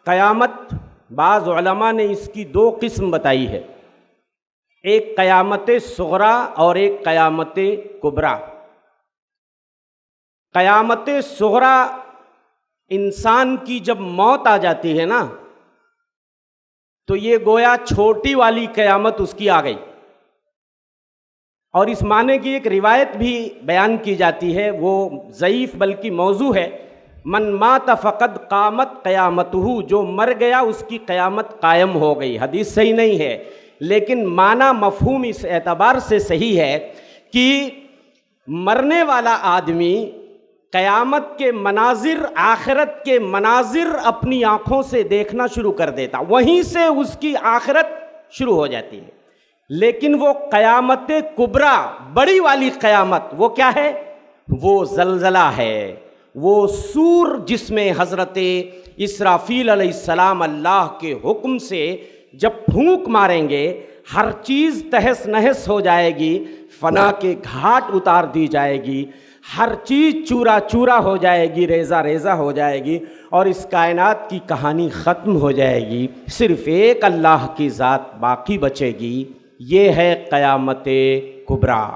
قیامت بعض علماء نے اس کی دو قسم بتائی ہے، ایک قیامت صغریٰ اور ایک قیامت کبریٰ۔ قیامت صغریٰ انسان کی جب موت آ جاتی ہے نا تو یہ گویا چھوٹی والی قیامت اس کی آ گئی، اور اس معنی کی ایک روایت بھی بیان کی جاتی ہے، وہ ضعیف بلکہ موضوع ہے، من مات فقد قامت قیامتہ، جو مر گیا اس کی قیامت قائم ہو گئی۔ حدیث صحیح نہیں ہے لیکن معنی مفہوم اس اعتبار سے صحیح ہے کہ مرنے والا آدمی قیامت کے مناظر، آخرت کے مناظر اپنی آنکھوں سے دیکھنا شروع کر دیتا، وہیں سے اس کی آخرت شروع ہو جاتی ہے۔ لیکن وہ قیامت کبریٰ، بڑی والی قیامت، وہ کیا ہے؟ وہ زلزلہ ہے، وہ سور جس میں حضرت اسرافیل علیہ السلام اللہ کے حکم سے جب پھونک ماریں گے ہر چیز تہس نہس ہو جائے گی، فنا کے گھاٹ اتار دی جائے گی، ہر چیز چورا چورا ہو جائے گی، ریزہ ریزہ ہو جائے گی، اور اس کائنات کی کہانی ختم ہو جائے گی، صرف ایک اللہ کی ذات باقی بچے گی۔ یہ ہے قیامت کبریٰ۔